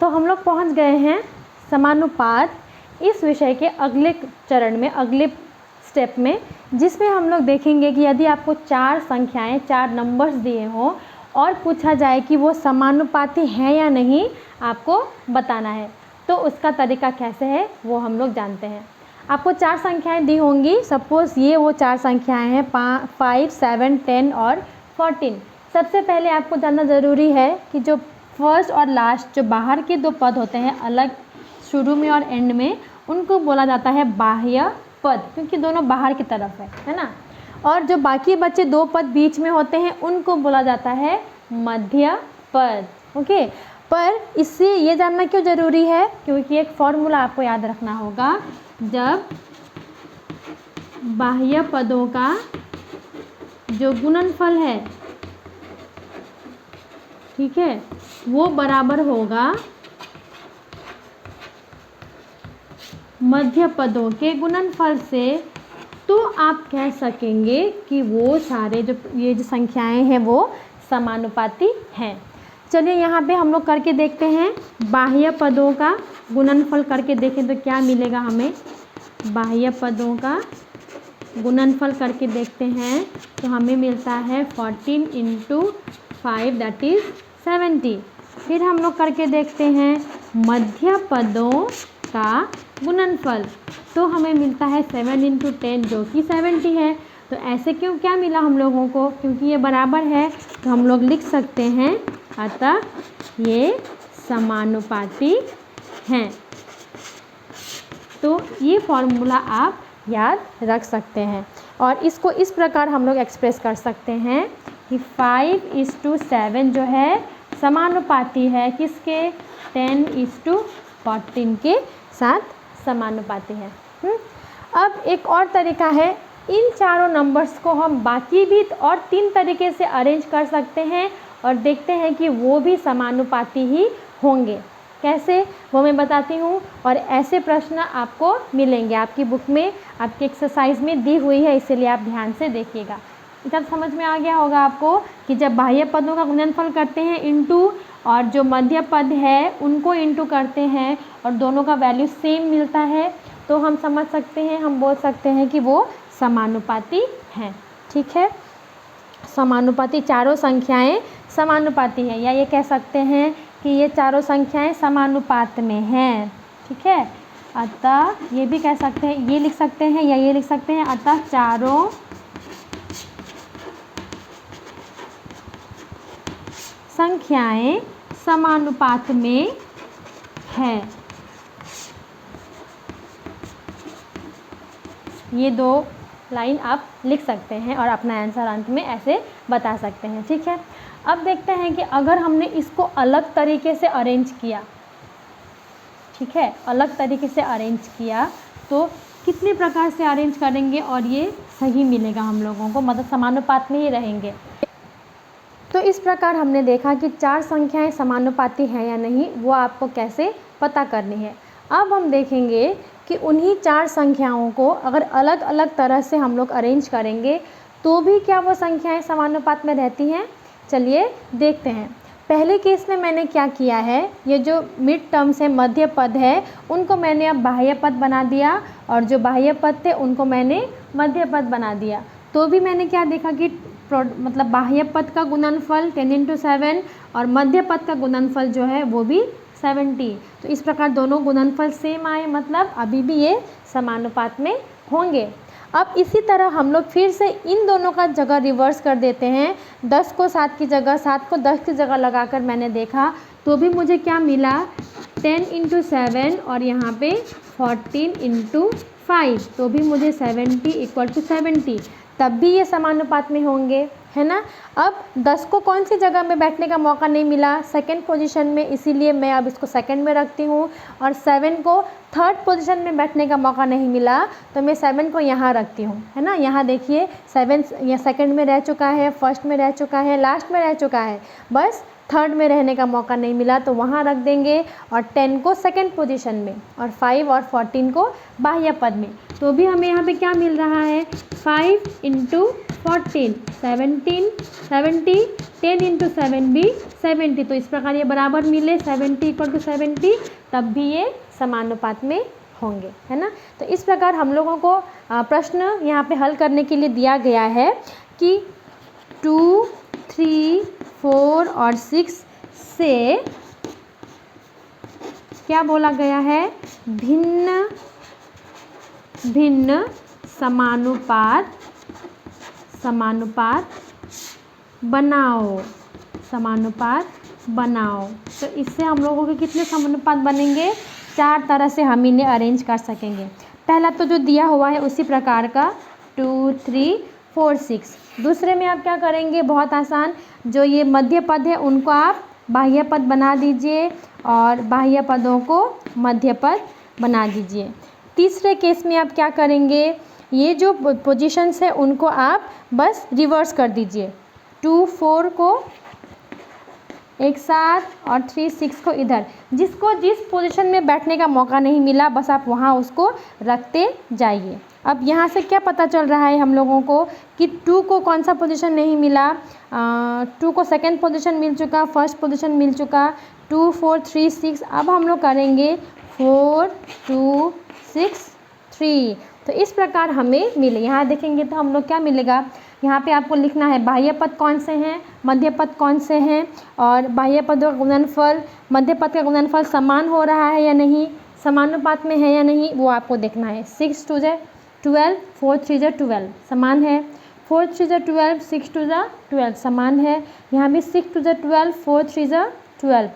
तो हम लोग पहुंच गए हैं समानुपात इस विषय के अगले चरण में, अगले स्टेप में, जिसमें हम लोग देखेंगे कि यदि आपको 4 संख्याएं, 4 नंबर्स दिए हों और पूछा जाए कि वो समानुपाती हैं या नहीं, आपको बताना है। तो उसका तरीका कैसे है वो हम लोग जानते हैं। आपको 4 संख्याएं दी होंगी, सपोज़ ये वो 4 संख्याएं हैं 5, 7, 10 और 14। सबसे पहले आपको जानना ज़रूरी है कि जो फर्स्ट और लास्ट, जो बाहर के 2 पद होते हैं अलग शुरू में और एंड में, उनको बोला जाता है बाह्य पद, क्योंकि दोनों बाहर की तरफ है ना। और जो बाकी बचे 2 पद बीच में होते हैं उनको बोला जाता है मध्य पद। ओके, पर इससे ये जानना क्यों ज़रूरी है, क्योंकि एक फॉर्मूला आपको याद रखना होगा। जब बाह्य पदों का जो गुणनफल है, ठीक है, वो बराबर होगा मध्य पदों के गुणनफल से, तो आप कह सकेंगे कि वो सारे ये जो संख्याएं हैं वो समानुपाती हैं। चलिए यहाँ पे हम लोग करके देखते हैं, बाह्य पदों का गुणनफल करके देखें तो क्या मिलेगा हमें। बाह्य पदों का गुणनफल करके देखते हैं तो हमें मिलता है 14 × 5 दैट इज़ 70। फिर हम लोग करके देखते हैं मध्य पदों का गुणनफल, तो हमें मिलता है 7 × 10 जो कि 70 है। तो ऐसे क्यों, क्या मिला हम लोगों को, क्योंकि ये बराबर है तो हम लोग लिख सकते हैं, अतः ये समानुपाती हैं। तो ये फॉर्मूला आप याद रख सकते हैं और इसको इस प्रकार हम लोग एक्सप्रेस कर सकते हैं कि 5:7 जो है समानुपाती है किसके, 10:14 के साथ समानुपाती है। अब एक और तरीका है, इन चारों नंबर्स को हम बाकी भी और 3 तरीके से अरेंज कर सकते हैं और देखते हैं कि वो भी समानुपाती ही होंगे। कैसे, वो मैं बताती हूँ। और ऐसे प्रश्न आपको मिलेंगे आपकी बुक में, आपकी एक्सरसाइज में दी हुई है, इसीलिए आप ध्यान से देखिएगा। तब समझ में आ गया होगा आपको कि जब बाह्य पदों का गुणनफल करते हैं इनटू, और जो मध्य पद है उनको इनटू करते हैं और दोनों का वैल्यू सेम मिलता है, तो हम समझ सकते हैं, हम बोल सकते हैं कि वो समानुपाती हैं। ठीक है, समानुपाती, चारों संख्याएं समानुपाती हैं, या ये कह सकते हैं कि ये चारों संख्याएं समानुपात में हैं। ठीक है, अतः ये भी कह सकते हैं, ये लिख सकते हैं या ये लिख सकते हैं, अतः चारों संख्याएं समानुपात में है। ये 2 लाइन आप लिख सकते हैं और अपना आंसर अंत में ऐसे बता सकते हैं। ठीक है, अब देखते हैं कि अगर हमने इसको अलग तरीके से अरेंज किया, ठीक है, अलग तरीके से अरेंज किया तो कितने प्रकार से अरेंज करेंगे और ये सही मिलेगा हम लोगों को, मतलब समानुपात में ही रहेंगे। तो इस प्रकार हमने देखा कि 4 संख्याएं समानुपाती हैं या नहीं, वो आपको कैसे पता करनी है। अब हम देखेंगे कि उन्हीं 4 संख्याओं को अगर अलग अलग तरह से हम लोग अरेंज करेंगे तो भी क्या वो संख्याएं समानुपात में रहती हैं। चलिए देखते हैं। पहले केस में मैंने क्या किया है, ये जो मिड टर्म्स है, मध्य पद है, उनको मैंने अब बाह्य पद बना दिया और जो बाह्य पद थे उनको मैंने मध्य पद बना दिया। तो भी मैंने क्या देखा कि मतलब बाह्य पद का गुणनफल 10 × 7 और मध्य पद का गुणनफल जो है वो भी 70। तो इस प्रकार दोनों गुणनफल सेम आए, मतलब अभी भी ये समानुपात में होंगे। अब इसी तरह हम लोग फिर से इन दोनों का जगह रिवर्स कर देते हैं। 10 को 7 की जगह, 7 को 10 की जगह लगाकर मैंने देखा तो भी मुझे क्या मिला, 10 × 7 और यहाँ पे 14 × 5, तो भी मुझे 70 = 70, तब भी ये समानुपात में होंगे, है ना। अब 10 को कौन सी जगह में बैठने का मौका नहीं मिला, सेकंड पोजीशन में, इसीलिए मैं अब इसको सेकंड में रखती हूँ। और 7 को थर्ड पोजीशन में बैठने का मौका नहीं मिला तो मैं 7 को यहाँ रखती हूँ, है ना। यहाँ देखिए 7 या सेकंड में रह चुका है, फर्स्ट में रह चुका है, लास्ट में रह चुका है, बस थर्ड में रहने का मौका नहीं मिला तो वहाँ रख देंगे। और 10 को सेकंड पोजीशन में और 5 और 14 को बाह्य पद में, तो भी हमें यहाँ पे क्या मिल रहा है, 5 × 14, 17, 70, 10 इंटू 7 भी 70। तो इस प्रकार ये बराबर मिले 70 = 70, तब भी ये समानुपात में होंगे, है ना। तो इस प्रकार हम लोगों को प्रश्न यहाँ पे हल करने के लिए दिया गया है कि 2, 3, 4 और 6 से क्या बोला गया है, भिन्न भिन्न समानुपात बनाओ, समानुपात बनाओ। तो इससे हम लोगों के कितने समानुपात बनेंगे, 4 तरह से हम इन्हें अरेंज कर सकेंगे। पहला तो जो दिया हुआ है उसी प्रकार का 2, 3, 4, 6। दूसरे में आप क्या करेंगे, बहुत आसान, जो ये मध्य पद है उनको आप बाह्य पद बना दीजिए और बाह्य पदों को मध्य पद बना दीजिए। तीसरे केस में आप क्या करेंगे, ये जो पोजीशंस है उनको आप बस रिवर्स कर दीजिए, 2, 4 को एक साथ और 3, 6 को इधर। जिसको जिस पोजीशन में बैठने का मौका नहीं मिला बस आप वहाँ उसको रखते जाइए। अब यहाँ से क्या पता चल रहा है हम लोगों को कि 2 को कौन सा पोजीशन नहीं मिला, 2 को सेकंड पोजीशन मिल चुका, फर्स्ट पोजीशन मिल चुका, 2, 4, 3, 6। अब हम लोग करेंगे 4, 2, 6, 3। तो इस प्रकार हमें मिले। यहाँ देखेंगे तो हम लोग क्या मिलेगा, यहाँ पे आपको लिखना है बाह्य पद कौन से हैं, मध्य पद कौन से हैं, और बाह्य पदों का गुणनफल मध्य पद का गुणनफल समान हो रहा है या नहीं, समानुपात में है या नहीं, वो आपको देखना है। 6 2 = 12, 4 3 = 12 समान है, 4 3 = 12, 6 2 = 12 समान है। यहाँ भी 6 2 = 12, 4 3 = 12,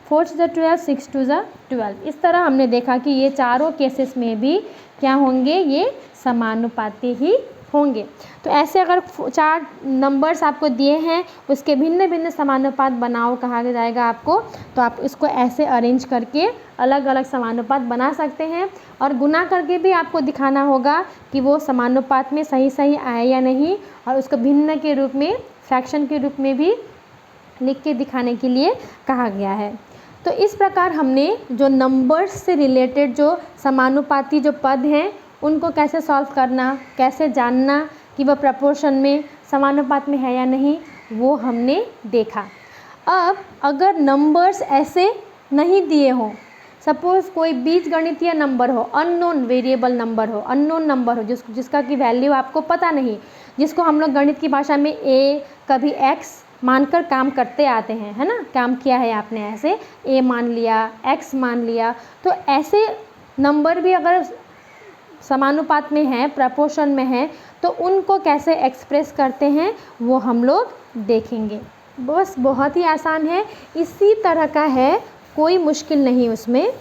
4 3 = 12, 6 2 = 12। इस तरह हमने देखा कि ये चारों केसेस में भी क्या होंगे, ये समानुपाती ही होंगे। तो ऐसे अगर 4 नंबर्स आपको दिए हैं उसके भिन्न भिन्न समानुपात बनाओ कहा जाएगा आपको, तो आप इसको ऐसे अरेंज करके अलग अलग समानुपात बना सकते हैं और गुना करके भी आपको दिखाना होगा कि वो समानुपात में सही सही आए या नहीं, और उसको भिन्न के रूप में, फ्रैक्शन के रूप में भी लिख के दिखाने के लिए कहा गया है। तो इस प्रकार हमने जो नंबर्स से रिलेटेड जो समानुपाती जो पद हैं उनको कैसे सॉल्व करना, कैसे जानना कि वह प्रपोर्शन में समानुपात में है या नहीं, वो हमने देखा। अब अगर नंबर्स ऐसे नहीं दिए हों, सपोज़ कोई बीजगणितीय नंबर हो, अननोन वेरिएबल नंबर हो, अननोन नंबर हो जिसका कि वैल्यू आपको पता नहीं, जिसको हम लोग गणित की भाषा में ए कभी एक्स मानकर काम करते आते हैं, है ना, काम किया है आपने, ऐसे ए मान लिया, एक्स मान लिया। तो ऐसे नंबर भी अगर समानुपात में है, प्रपोर्शन में है, तो उनको कैसे एक्सप्रेस करते हैं वो हम लोग देखेंगे। बस बहुत ही आसान है, इसी तरह का है, कोई मुश्किल नहीं उसमें।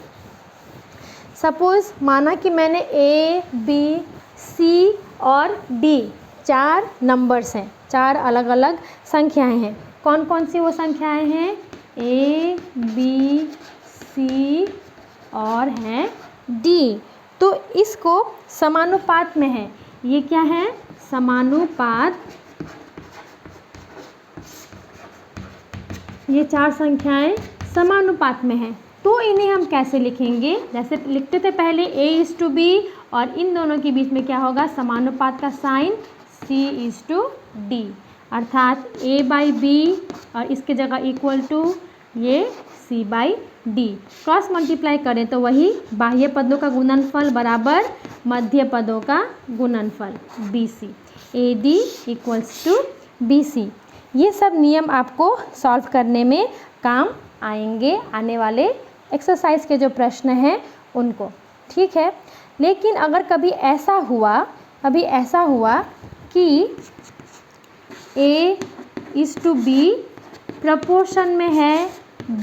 सपोज़ माना कि मैंने ए, बी, सी और डी 4 नंबर्स हैं, 4 अलग अलग संख्याएं हैं। कौन कौन सी वो संख्याएं हैं, ए, बी, सी और हैं डी। तो इसको समानुपात में है, ये क्या है, समानुपात। ये 4 संख्याएं समानुपात में हैं, तो इन्हें हम कैसे लिखेंगे, जैसे लिखते थे पहले A:B, और इन दोनों के बीच में क्या होगा, समानुपात का साइन C:D, अर्थात A/B और इसके जगह इक्वल टू ये C/D। क्रॉस मल्टीप्लाई करें तो वही बाह्य पदों का गुणनफल बराबर मध्य पदों का गुणनफल BC, AD = BC। ये सब नियम आपको सॉल्व करने में काम आएंगे, आने वाले एक्सरसाइज के जो प्रश्न हैं उनको, ठीक है। लेकिन अगर कभी ऐसा हुआ कि A:B प्रपोर्शन में है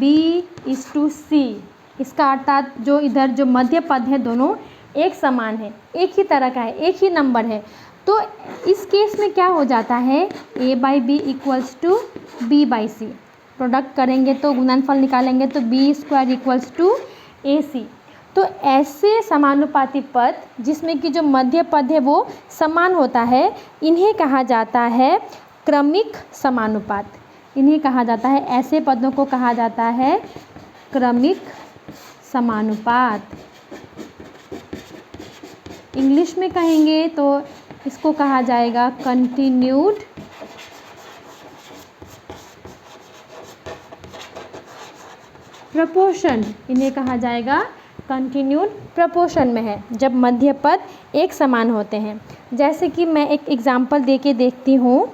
B:C, इसका अर्थात जो इधर जो मध्य पद है दोनों एक समान है, एक ही तरह का है, एक ही नंबर है, तो इस केस में क्या हो जाता है, A/B = B/C। प्रोडक्ट करेंगे तो गुणनफल निकालेंगे तो B² = AC। तो ऐसे समानुपाती पद जिसमें कि जो मध्य पद है वो समान होता है, इन्हें कहा जाता है क्रमिक समानुपात। इन्हें कहा जाता है, ऐसे पदों को कहा जाता है क्रमिक समानुपात। इंग्लिश में कहेंगे तो इसको कहा जाएगा कंटिन्यूड प्रपोर्शन, इन्हें कहा जाएगा कंटिन्यूड प्रपोर्शन में है जब मध्य पद एक समान होते हैं। जैसे कि मैं एक एग्जांपल दे के देखती हूँ,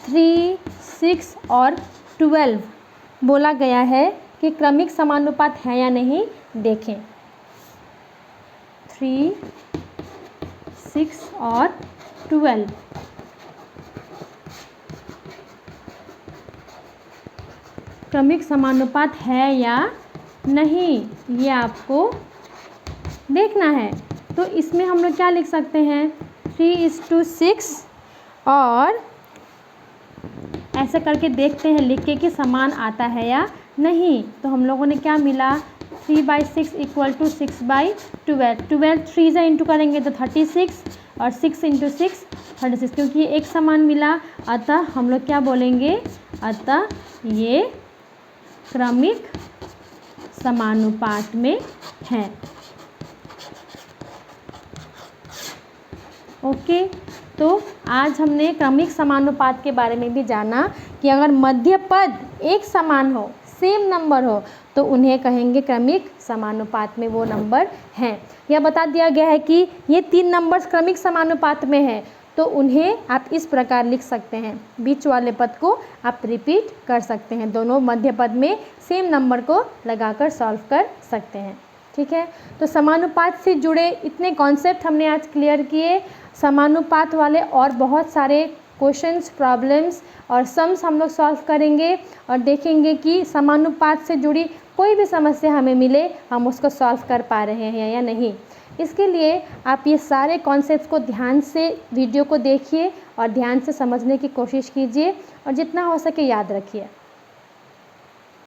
3, 6 और 12 बोला गया है कि क्रमिक समानुपात है या नहीं, देखें। 3, 6 और 12 क्रमिक समानुपात है या नहीं, ये आपको देखना है। तो इसमें हम लोग क्या लिख सकते हैं, 3:6 और ऐसे करके देखते हैं लिख के कि समान आता है या नहीं। तो हम लोगों ने क्या मिला, 3/6 = 6/12। 12 3 से इंटू करेंगे तो 36 और 6 × 6 36, क्योंकि ये एक समान मिला, अतः हम लोग क्या बोलेंगे, अतः ये क्रमिक समानुपात में है। ओके, तो आज हमने क्रमिक समानुपात के बारे में भी जाना कि अगर मध्य पद एक समान हो, सेम नंबर हो, तो उन्हें कहेंगे क्रमिक समानुपात में वो नंबर हैं। यह बता दिया गया है कि ये 3 नंबर्स क्रमिक समानुपात में हैं, तो उन्हें आप इस प्रकार लिख सकते हैं। बीच वाले पद को आप रिपीट कर सकते हैं, दोनों मध्य पद में सेम नंबर को लगाकर सॉल्व कर सकते हैं। ठीक है, तो समानुपात से जुड़े इतने कॉन्सेप्ट हमने आज क्लियर किए। समानुपात वाले और बहुत सारे क्वेश्चंस, प्रॉब्लम्स और सम्स हम लोग सॉल्व करेंगे और देखेंगे कि समानुपात से जुड़ी कोई भी समस्या हमें मिले, हम उसको सॉल्व कर पा रहे हैं या नहीं। इसके लिए आप ये सारे कॉन्सेप्ट्स को ध्यान से वीडियो को देखिए और ध्यान से समझने की कोशिश कीजिए और जितना हो सके याद रखिए।